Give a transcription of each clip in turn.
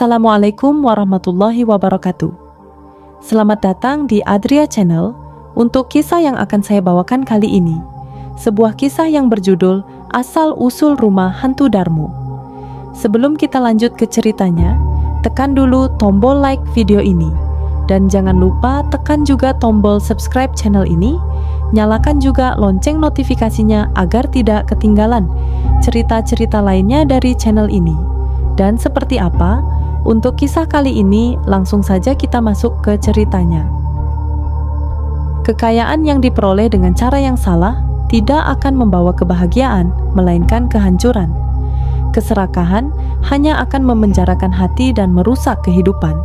Assalamualaikum warahmatullahi wabarakatuh. Selamat datang di Adria Channel untuk kisah yang akan saya bawakan kali ini. Sebuah kisah yang berjudul Asal-Usul Rumah Hantu Darmo. Sebelum kita lanjut ke ceritanya, tekan dulu tombol like video ini. Dan jangan lupa tekan juga tombol subscribe channel ini. Nyalakan juga lonceng notifikasinya agar tidak ketinggalan cerita-cerita lainnya dari channel ini. Dan seperti apa? Untuk kisah kali ini, langsung saja kita masuk ke ceritanya. Kekayaan yang diperoleh dengan cara yang salah tidak akan membawa kebahagiaan, melainkan kehancuran. Keserakahan hanya akan memenjarakan hati dan merusak kehidupan.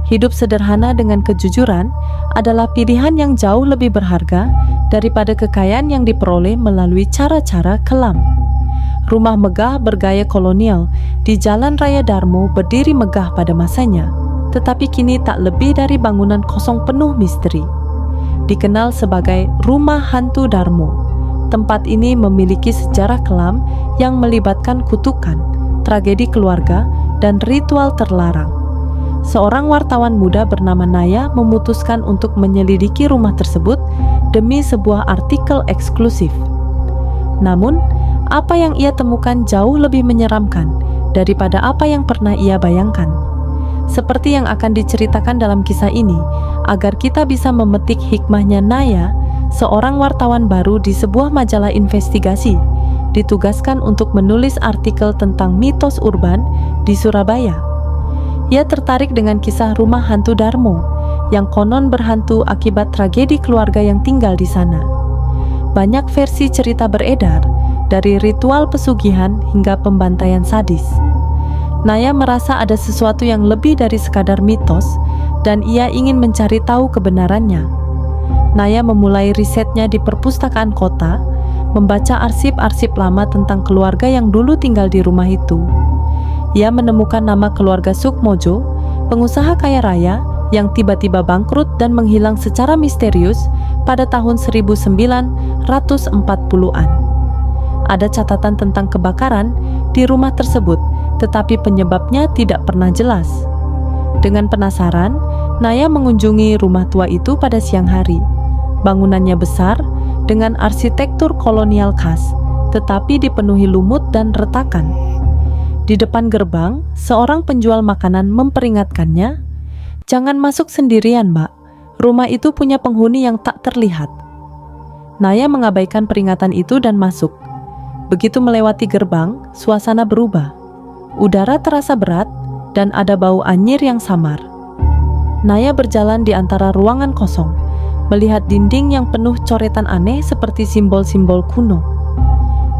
Hidup sederhana dengan kejujuran adalah pilihan yang jauh lebih berharga daripada kekayaan yang diperoleh melalui cara-cara kelam. Rumah megah bergaya kolonial di Jalan Raya Darmo berdiri megah pada masanya, tetapi kini tak lebih dari bangunan kosong penuh misteri. Dikenal sebagai Rumah Hantu Darmo, tempat ini memiliki sejarah kelam yang melibatkan kutukan, tragedi keluarga, dan ritual terlarang. Seorang wartawan muda bernama Naya memutuskan untuk menyelidiki rumah tersebut demi sebuah artikel eksklusif. Namun, apa yang ia temukan jauh lebih menyeramkan daripada apa yang pernah ia bayangkan. Seperti yang akan diceritakan dalam kisah ini, agar kita bisa memetik hikmahnya, Naya, seorang wartawan baru di sebuah majalah investigasi, ditugaskan untuk menulis artikel tentang mitos urban di Surabaya. Ia tertarik dengan kisah rumah hantu Darmo, yang konon berhantu akibat tragedi keluarga yang tinggal di sana. Banyak versi cerita beredar, dari ritual pesugihan hingga pembantaian sadis. Naya merasa ada sesuatu yang lebih dari sekadar mitos, dan ia ingin mencari tahu kebenarannya. Naya memulai risetnya di perpustakaan kota, membaca arsip-arsip lama tentang keluarga yang dulu tinggal di rumah itu. Ia menemukan nama keluarga Sukmojo, pengusaha kaya raya yang tiba-tiba bangkrut dan menghilang secara misterius pada tahun 1940-an. Ada catatan tentang kebakaran di rumah tersebut, tetapi penyebabnya tidak pernah jelas. Dengan penasaran, Naya mengunjungi rumah tua itu pada siang hari. Bangunannya besar, dengan arsitektur kolonial khas, tetapi dipenuhi lumut dan retakan. Di depan gerbang, seorang penjual makanan memperingatkannya, "Jangan masuk sendirian, Mbak. Rumah itu punya penghuni yang tak terlihat." Naya mengabaikan peringatan itu dan masuk. Begitu melewati gerbang, suasana berubah. Udara terasa berat dan ada bau anyir yang samar. Naya berjalan di antara ruangan kosong, melihat dinding yang penuh coretan aneh seperti simbol-simbol kuno.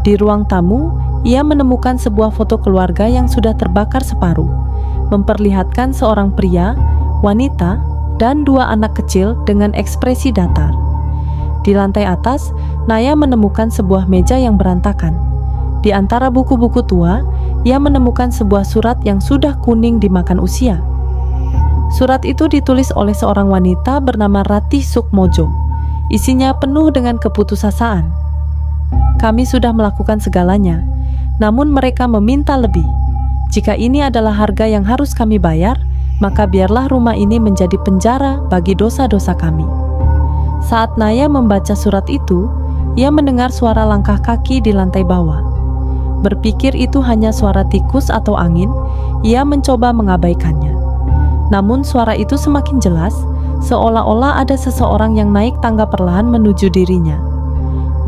Di ruang tamu, ia menemukan sebuah foto keluarga yang sudah terbakar separuh, memperlihatkan seorang pria, wanita, dan dua anak kecil dengan ekspresi datar. Di lantai atas, Naya menemukan sebuah meja yang berantakan. Di antara buku-buku tua, ia menemukan sebuah surat yang sudah kuning dimakan usia. Surat itu ditulis oleh seorang wanita bernama Ratih Sukmojo. Isinya penuh dengan keputusasaan. "Kami sudah melakukan segalanya, namun mereka meminta lebih. Jika ini adalah harga yang harus kami bayar, maka biarlah rumah ini menjadi penjara bagi dosa-dosa kami." Saat Naya membaca surat itu, ia mendengar suara langkah kaki di lantai bawah. Berpikir itu hanya suara tikus atau angin, ia mencoba mengabaikannya. Namun suara itu semakin jelas, seolah-olah ada seseorang yang naik tangga perlahan menuju dirinya.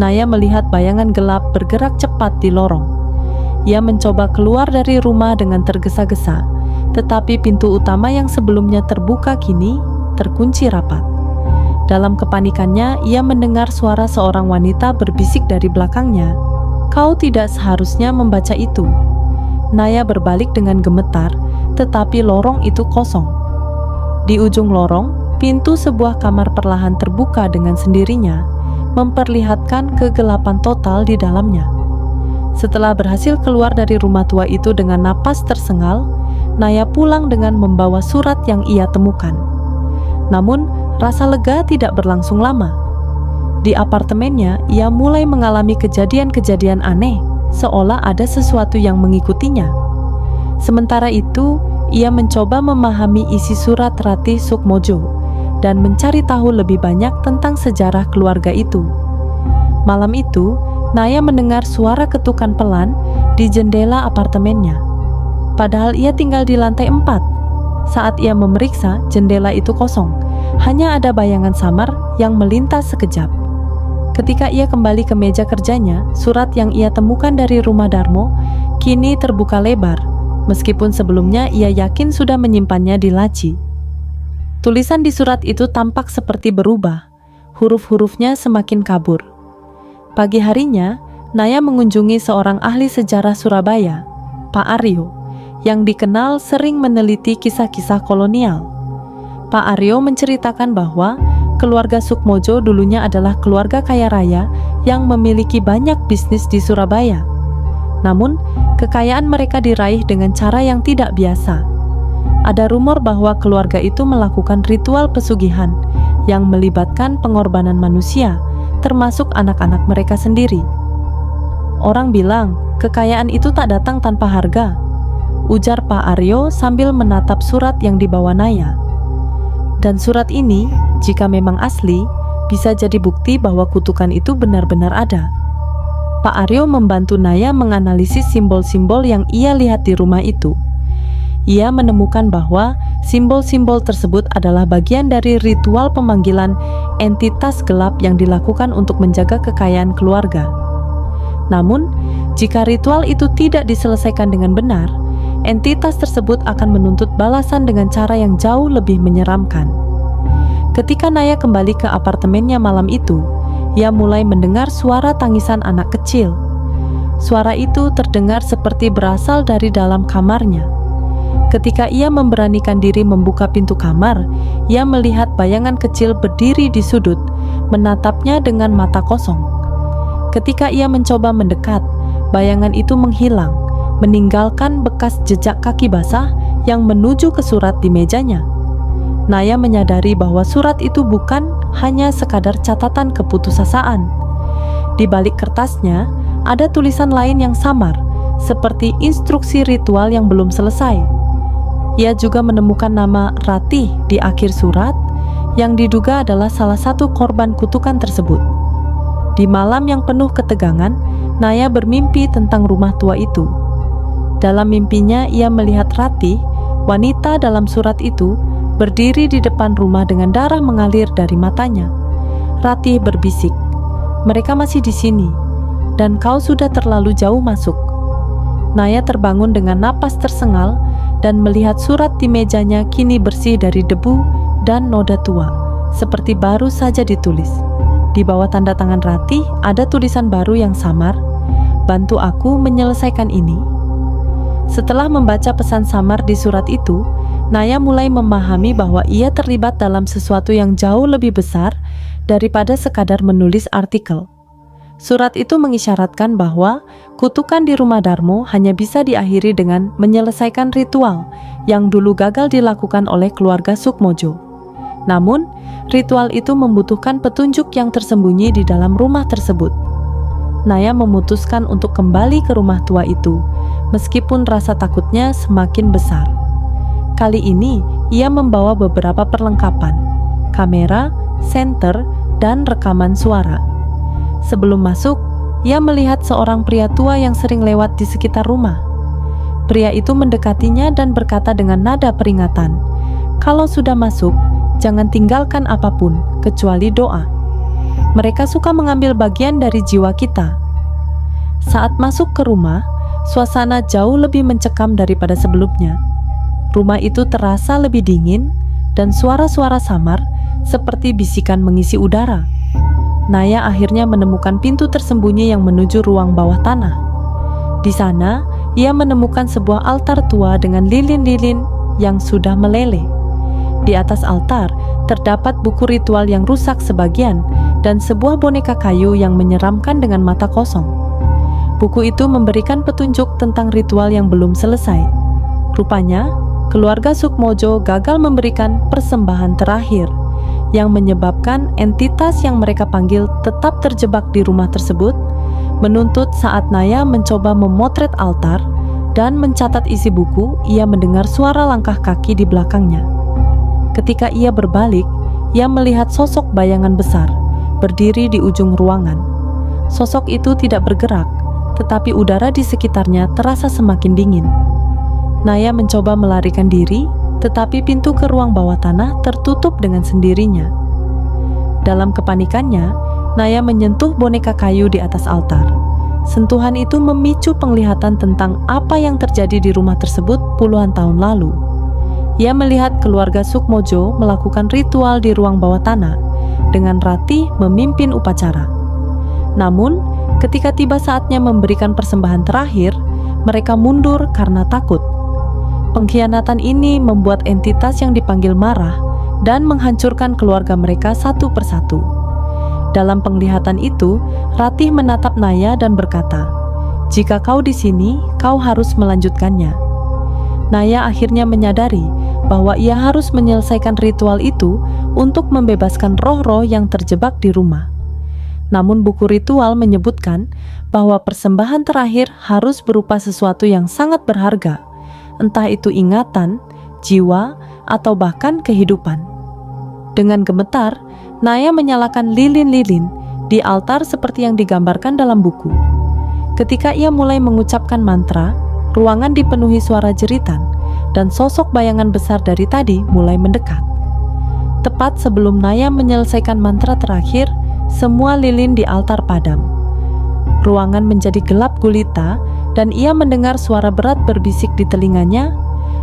Naya melihat bayangan gelap bergerak cepat di lorong. Ia mencoba keluar dari rumah dengan tergesa-gesa, tetapi pintu utama yang sebelumnya terbuka kini terkunci rapat. Dalam kepanikannya, ia mendengar suara seorang wanita berbisik dari belakangnya, "Kau tidak seharusnya membaca itu." Naya berbalik dengan gemetar, tetapi lorong itu kosong. Di ujung lorong, pintu sebuah kamar perlahan terbuka dengan sendirinya, memperlihatkan kegelapan total di dalamnya. Setelah berhasil keluar dari rumah tua itu dengan napas tersengal, Naya pulang dengan membawa surat yang ia temukan. Namun, rasa lega tidak berlangsung lama. Di apartemennya, ia mulai mengalami kejadian-kejadian aneh, seolah ada sesuatu yang mengikutinya. Sementara itu, ia mencoba memahami isi surat Ratih Sukmojo dan mencari tahu lebih banyak tentang sejarah keluarga itu. Malam itu, Naya mendengar suara ketukan pelan di jendela apartemennya. Padahal ia tinggal di lantai 4. Saat ia memeriksa, jendela itu kosong. Hanya ada bayangan samar yang melintas sekejap. Ketika ia kembali ke meja kerjanya, surat yang ia temukan dari rumah Darmo kini terbuka lebar, meskipun sebelumnya ia yakin sudah menyimpannya di laci. Tulisan di surat itu tampak seperti berubah. Huruf-hurufnya semakin kabur. Pagi harinya, Naya mengunjungi seorang ahli sejarah Surabaya, Pak Aryo, yang dikenal sering meneliti kisah-kisah kolonial. Pak Aryo menceritakan bahwa keluarga Sukmojo dulunya adalah keluarga kaya raya yang memiliki banyak bisnis di Surabaya. Namun, kekayaan mereka diraih dengan cara yang tidak biasa. Ada rumor bahwa keluarga itu melakukan ritual pesugihan yang melibatkan pengorbanan manusia, termasuk anak-anak mereka sendiri. Orang bilang, kekayaan itu tak datang tanpa harga, ujar Pak Aryo sambil menatap surat yang dibawa Naya. Dan surat ini, jika memang asli, bisa jadi bukti bahwa kutukan itu benar-benar ada. Pak Aryo membantu Naya menganalisis simbol-simbol yang ia lihat di rumah itu. Ia menemukan bahwa simbol-simbol tersebut adalah bagian dari ritual pemanggilan entitas gelap yang dilakukan untuk menjaga kekayaan keluarga. Namun, jika ritual itu tidak diselesaikan dengan benar, entitas tersebut akan menuntut balasan dengan cara yang jauh lebih menyeramkan. Ketika Naya kembali ke apartemennya malam itu, ia mulai mendengar suara tangisan anak kecil. Suara itu terdengar seperti berasal dari dalam kamarnya. Ketika ia memberanikan diri membuka pintu kamar, ia melihat bayangan kecil berdiri di sudut, menatapnya dengan mata kosong. Ketika ia mencoba mendekat, bayangan itu menghilang, meninggalkan bekas jejak kaki basah yang menuju ke surat di mejanya. Naya menyadari bahwa surat itu bukan hanya sekadar catatan keputusasaan. Di balik kertasnya, ada tulisan lain yang samar, seperti instruksi ritual yang belum selesai. Ia juga menemukan nama Ratih di akhir surat, yang diduga adalah salah satu korban kutukan tersebut. Di malam yang penuh ketegangan, Naya bermimpi tentang rumah tua itu. Dalam mimpinya, ia melihat Ratih, wanita dalam surat itu, berdiri di depan rumah dengan darah mengalir dari matanya. Ratih berbisik, "Mereka masih di sini, dan kau sudah terlalu jauh masuk." Naya terbangun dengan napas tersengal dan melihat surat di mejanya kini bersih dari debu dan noda tua, seperti baru saja ditulis. Di bawah tanda tangan Ratih ada tulisan baru yang samar, "Bantu aku menyelesaikan ini." Setelah membaca pesan samar di surat itu, Naya mulai memahami bahwa ia terlibat dalam sesuatu yang jauh lebih besar daripada sekadar menulis artikel. Surat itu mengisyaratkan bahwa kutukan di rumah Darmo hanya bisa diakhiri dengan menyelesaikan ritual yang dulu gagal dilakukan oleh keluarga Sukmojo. Namun, ritual itu membutuhkan petunjuk yang tersembunyi di dalam rumah tersebut. Naya memutuskan untuk kembali ke rumah tua itu, meskipun rasa takutnya semakin besar. Kali ini, ia membawa beberapa perlengkapan, kamera, senter, dan rekaman suara. Sebelum masuk, ia melihat seorang pria tua yang sering lewat di sekitar rumah. Pria itu mendekatinya dan berkata dengan nada peringatan, "Kalau sudah masuk, jangan tinggalkan apapun, kecuali doa. Mereka suka mengambil bagian dari jiwa kita." Saat masuk ke rumah, suasana jauh lebih mencekam daripada sebelumnya. Rumah itu terasa lebih dingin, dan suara-suara samar seperti bisikan mengisi udara. Naya akhirnya menemukan pintu tersembunyi yang menuju ruang bawah tanah. Di sana, ia menemukan sebuah altar tua dengan lilin-lilin yang sudah meleleh. Di atas altar, terdapat buku ritual yang rusak sebagian dan sebuah boneka kayu yang menyeramkan dengan mata kosong. Buku itu memberikan petunjuk tentang ritual yang belum selesai. Rupanya, keluarga Sukmojo gagal memberikan persembahan terakhir, yang menyebabkan entitas yang mereka panggil tetap terjebak di rumah tersebut, menuntut saat Naya mencoba memotret altar, dan mencatat isi buku, ia mendengar suara langkah kaki di belakangnya. Ketika ia berbalik, ia melihat sosok bayangan besar berdiri di ujung ruangan. Sosok itu tidak bergerak, tetapi udara di sekitarnya terasa semakin dingin. Naya mencoba melarikan diri, tetapi pintu ke ruang bawah tanah tertutup dengan sendirinya. Dalam kepanikannya, Naya menyentuh boneka kayu di atas altar. Sentuhan itu memicu penglihatan tentang apa yang terjadi di rumah tersebut puluhan tahun lalu. Ia melihat keluarga Sukmojo melakukan ritual di ruang bawah tanah, dengan Ratih memimpin upacara. Namun, ketika tiba saatnya memberikan persembahan terakhir, mereka mundur karena takut. Pengkhianatan ini membuat entitas yang dipanggil marah dan menghancurkan keluarga mereka satu persatu. Dalam penglihatan itu, Ratih menatap Naya dan berkata, "Jika kau di sini, kau harus melanjutkannya." Naya akhirnya menyadari bahwa ia harus menyelesaikan ritual itu untuk membebaskan roh-roh yang terjebak di rumah. Namun buku ritual menyebutkan bahwa persembahan terakhir harus berupa sesuatu yang sangat berharga, entah itu ingatan, jiwa, atau bahkan kehidupan. Dengan gemetar, Naya menyalakan lilin-lilin di altar seperti yang digambarkan dalam buku. Ketika ia mulai mengucapkan mantra, ruangan dipenuhi suara jeritan, dan sosok bayangan besar dari tadi mulai mendekat. Tepat sebelum Naya menyelesaikan mantra terakhir, semua lilin di altar padam. Ruangan menjadi gelap gulita, dan ia mendengar suara berat berbisik di telinganya,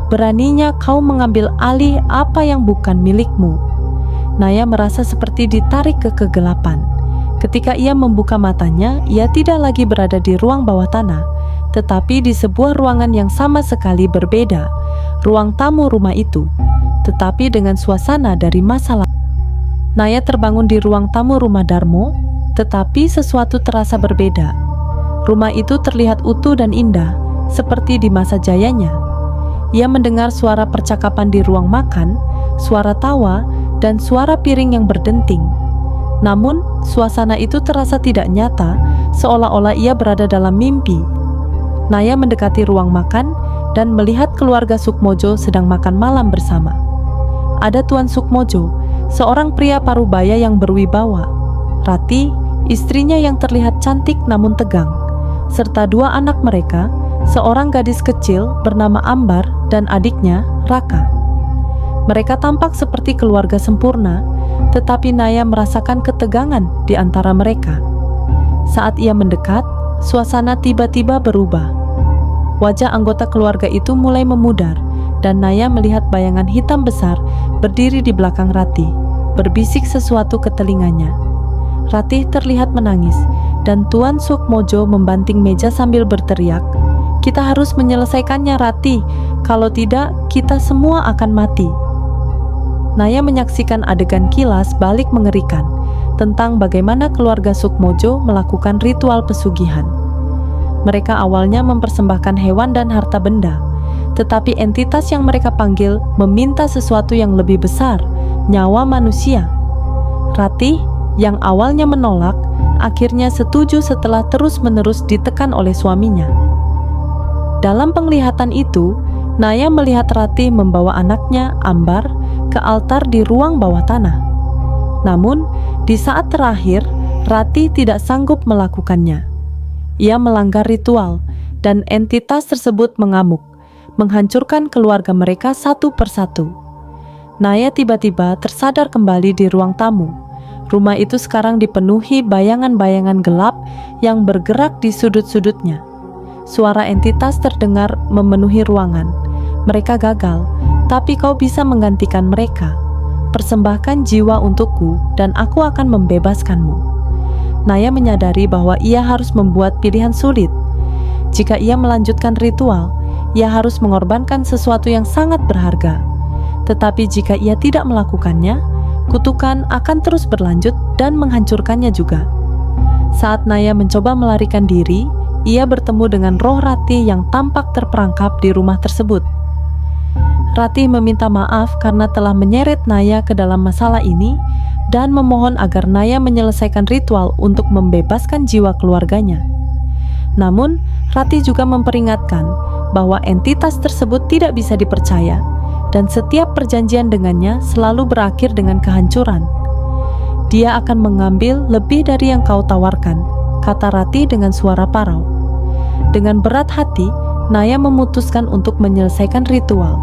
"Beraninya kau mengambil alih apa yang bukan milikmu." Naya merasa seperti ditarik ke kegelapan. Ketika ia membuka matanya, ia tidak lagi berada di ruang bawah tanah, tetapi di sebuah ruangan yang sama sekali berbeda, ruang tamu rumah itu, tetapi dengan suasana dari masa lalu. Naya terbangun di ruang tamu rumah Darmo, tetapi sesuatu terasa berbeda. Rumah itu terlihat utuh dan indah, seperti di masa jayanya. Ia mendengar suara percakapan di ruang makan, suara tawa, dan suara piring yang berdenting. Namun, suasana itu terasa tidak nyata, seolah-olah ia berada dalam mimpi. Naya mendekati ruang makan dan melihat keluarga Sukmojo sedang makan malam bersama. Ada Tuan Sukmojo, seorang pria parubaya yang berwibawa, Ratih, istrinya yang terlihat cantik namun tegang, serta dua anak mereka, seorang gadis kecil bernama Ambar dan adiknya, Raka. Mereka tampak seperti keluarga sempurna, tetapi Naya merasakan ketegangan di antara mereka. Saat ia mendekat, suasana tiba-tiba berubah. Wajah anggota keluarga itu mulai memudar, dan Naya melihat bayangan hitam besar berdiri di belakang Ratih, berbisik sesuatu ke telinganya. Ratih terlihat menangis, dan Tuan Sukmojo membanting meja sambil berteriak, "Kita harus menyelesaikannya, Ratih. Kalau tidak, kita semua akan mati." Naya menyaksikan adegan kilas balik mengerikan tentang bagaimana keluarga Sukmojo melakukan ritual pesugihan. Mereka awalnya mempersembahkan hewan dan harta benda, tetapi entitas yang mereka panggil meminta sesuatu yang lebih besar, nyawa manusia. Ratih, yang awalnya menolak, akhirnya setuju setelah terus-menerus ditekan oleh suaminya. Dalam penglihatan itu, Naya melihat Ratih membawa anaknya, Ambar, ke altar di ruang bawah tanah. Namun, di saat terakhir, Ratih tidak sanggup melakukannya. Ia melanggar ritual, dan entitas tersebut mengamuk, menghancurkan keluarga mereka satu persatu. Naya tiba-tiba tersadar kembali di ruang tamu. Rumah itu sekarang dipenuhi bayangan-bayangan gelap yang bergerak di sudut-sudutnya. Suara entitas terdengar memenuhi ruangan. "Mereka gagal, tapi kau bisa menggantikan mereka. Persembahkan jiwa untukku, dan aku akan membebaskanmu." Naya menyadari bahwa ia harus membuat pilihan sulit. Jika ia melanjutkan ritual, ia harus mengorbankan sesuatu yang sangat berharga. Tetapi jika ia tidak melakukannya, kutukan akan terus berlanjut dan menghancurkannya juga. Saat Naya mencoba melarikan diri, ia bertemu dengan roh Ratih yang tampak terperangkap di rumah tersebut. Ratih meminta maaf karena telah menyeret Naya ke dalam masalah ini dan memohon agar Naya menyelesaikan ritual untuk membebaskan jiwa keluarganya. Namun, Ratih juga memperingatkan bahwa entitas tersebut tidak bisa dipercaya dan setiap perjanjian dengannya selalu berakhir dengan kehancuran. Dia akan mengambil lebih dari yang kau tawarkan, kata Ratih dengan suara parau. Dengan berat hati, Naya memutuskan untuk menyelesaikan ritual.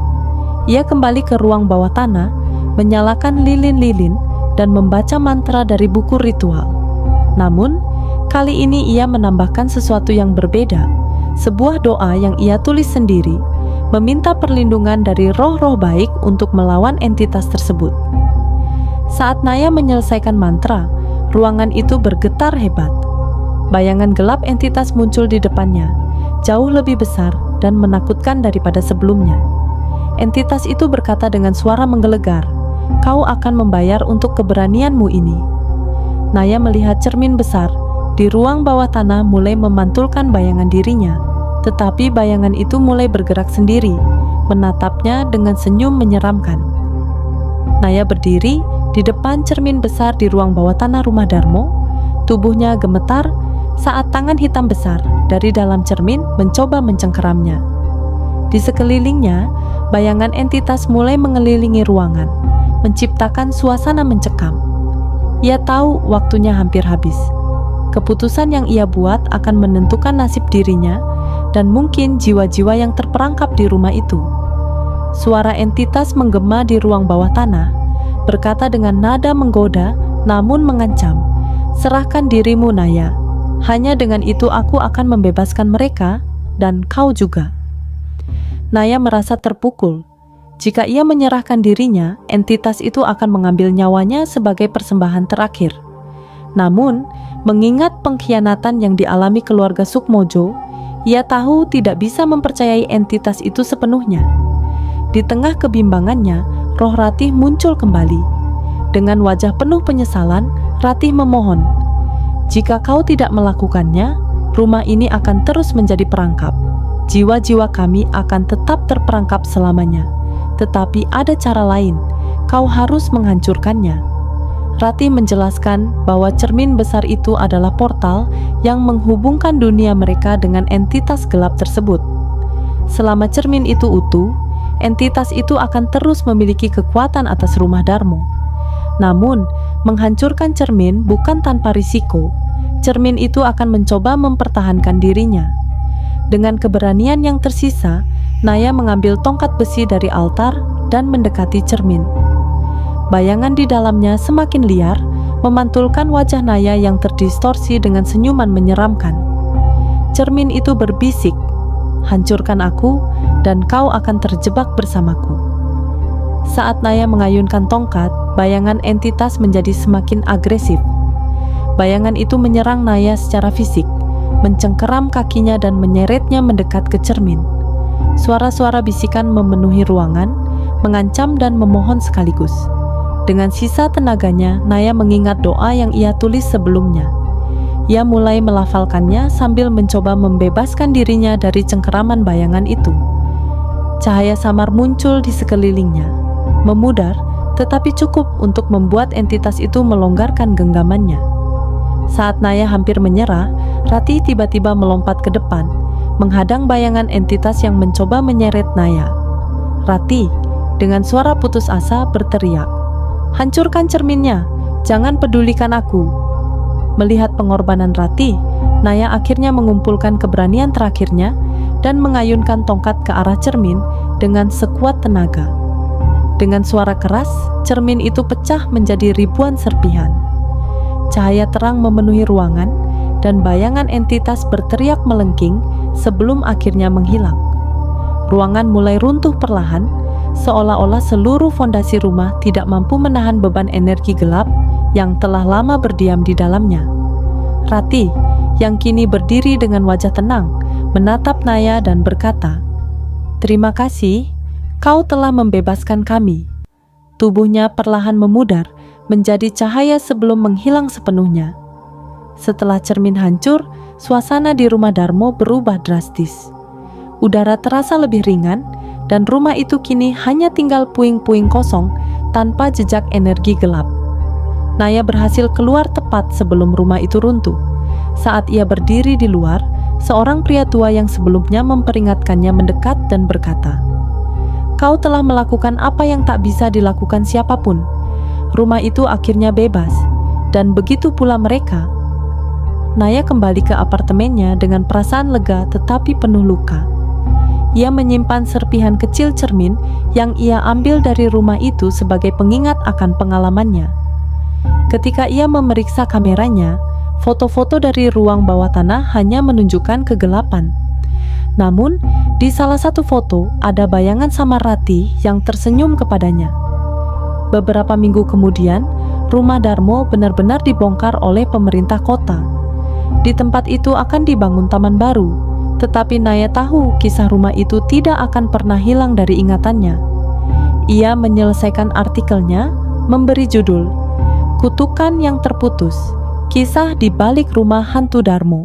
Ia kembali ke ruang bawah tanah, menyalakan lilin-lilin, dan membaca mantra dari buku ritual. Namun, kali ini ia menambahkan sesuatu yang berbeda, sebuah doa yang ia tulis sendiri, meminta perlindungan dari roh-roh baik untuk melawan entitas tersebut. Saat Naya menyelesaikan mantra, ruangan itu bergetar hebat. Bayangan gelap entitas muncul di depannya, jauh lebih besar dan menakutkan daripada sebelumnya. Entitas itu berkata dengan suara menggelegar, "Kau akan membayar untuk keberanianmu ini." Naya melihat cermin besar di ruang bawah tanah mulai memantulkan bayangan dirinya, tetapi bayangan itu mulai bergerak sendiri, menatapnya dengan senyum menyeramkan. Naya berdiri di depan cermin besar di ruang bawah tanah rumah Darmo. Tubuhnya gemetar saat tangan hitam besar dari dalam cermin mencoba mencengkeramnya. Di sekelilingnya, bayangan entitas mulai mengelilingi ruangan, menciptakan suasana mencekam. Ia tahu waktunya hampir habis. Keputusan yang ia buat akan menentukan nasib dirinya dan mungkin jiwa-jiwa yang terperangkap di rumah itu. Suara entitas menggema di ruang bawah tanah, berkata dengan nada menggoda namun mengancam, "Serahkan dirimu, Naya. Hanya dengan itu aku akan membebaskan mereka dan kau juga." Naya merasa terpukul. Jika ia menyerahkan dirinya, entitas itu akan mengambil nyawanya sebagai persembahan terakhir. Namun, mengingat pengkhianatan yang dialami keluarga Sukmojo, ia tahu tidak bisa mempercayai entitas itu sepenuhnya. Di tengah kebimbangannya, roh Ratih muncul kembali. Dengan wajah penuh penyesalan, Ratih memohon, "Jika kau tidak melakukannya, rumah ini akan terus menjadi perangkap. Jiwa-jiwa kami akan tetap terperangkap selamanya. Tetapi ada cara lain, kau harus menghancurkannya." Ratih menjelaskan bahwa cermin besar itu adalah portal yang menghubungkan dunia mereka dengan entitas gelap tersebut. Selama cermin itu utuh, entitas itu akan terus memiliki kekuatan atas rumah Darmo. Namun, menghancurkan cermin bukan tanpa risiko. Cermin itu akan mencoba mempertahankan dirinya. Dengan keberanian yang tersisa, Naya mengambil tongkat besi dari altar dan mendekati cermin. Bayangan di dalamnya semakin liar, memantulkan wajah Naya yang terdistorsi dengan senyuman menyeramkan. Cermin itu berbisik, "Hancurkan aku, dan kau akan terjebak bersamaku." Saat Naya mengayunkan tongkat, bayangan entitas menjadi semakin agresif. Bayangan itu menyerang Naya secara fisik, mencengkeram kakinya dan menyeretnya mendekat ke cermin. Suara-suara bisikan memenuhi ruangan, mengancam dan memohon sekaligus. Dengan sisa tenaganya, Naya mengingat doa yang ia tulis sebelumnya. Ia mulai melafalkannya sambil mencoba membebaskan dirinya dari cengkeraman bayangan itu. Cahaya samar muncul di sekelilingnya, memudar, tetapi cukup untuk membuat entitas itu melonggarkan genggamannya. Saat Naya hampir menyerah, Ratih tiba-tiba melompat ke depan, menghadang bayangan entitas yang mencoba menyeret Naya. Ratih, dengan suara putus asa, berteriak, "Hancurkan cerminnya, jangan pedulikan aku." Melihat pengorbanan Ratih, Naya akhirnya mengumpulkan keberanian terakhirnya dan mengayunkan tongkat ke arah cermin dengan sekuat tenaga. Dengan suara keras, cermin itu pecah menjadi ribuan serpihan. Cahaya terang memenuhi ruangan, dan bayangan entitas berteriak melengking sebelum akhirnya menghilang. Ruangan mulai runtuh perlahan, seolah-olah seluruh fondasi rumah tidak mampu menahan beban energi gelap yang telah lama berdiam di dalamnya. Ratih, yang kini berdiri dengan wajah tenang, menatap Naya dan berkata, "Terima kasih, kau telah membebaskan kami." Tubuhnya perlahan memudar menjadi cahaya sebelum menghilang sepenuhnya. Setelah cermin hancur, suasana di rumah Darmo berubah drastis. Udara terasa lebih ringan, dan rumah itu kini hanya tinggal puing-puing kosong tanpa jejak energi gelap. Naya berhasil keluar tepat sebelum rumah itu runtuh. Saat ia berdiri di luar, seorang pria tua yang sebelumnya memperingatkannya mendekat dan berkata, "Kau telah melakukan apa yang tak bisa dilakukan siapapun. Rumah itu akhirnya bebas, dan begitu pula mereka." Naya kembali ke apartemennya dengan perasaan lega tetapi penuh luka. Ia menyimpan serpihan kecil cermin yang ia ambil dari rumah itu sebagai pengingat akan pengalamannya. Ketika ia memeriksa kameranya, foto-foto dari ruang bawah tanah hanya menunjukkan kegelapan. Namun, di salah satu foto ada bayangan Samar Ratih yang tersenyum kepadanya. Beberapa minggu kemudian, rumah Darmo benar-benar dibongkar oleh pemerintah kota. Di tempat itu akan dibangun taman baru, tetapi Naya tahu kisah rumah itu tidak akan pernah hilang dari ingatannya. Ia menyelesaikan artikelnya, memberi judul, "Kutukan yang Terputus, Kisah di Balik Rumah Hantu Darmo."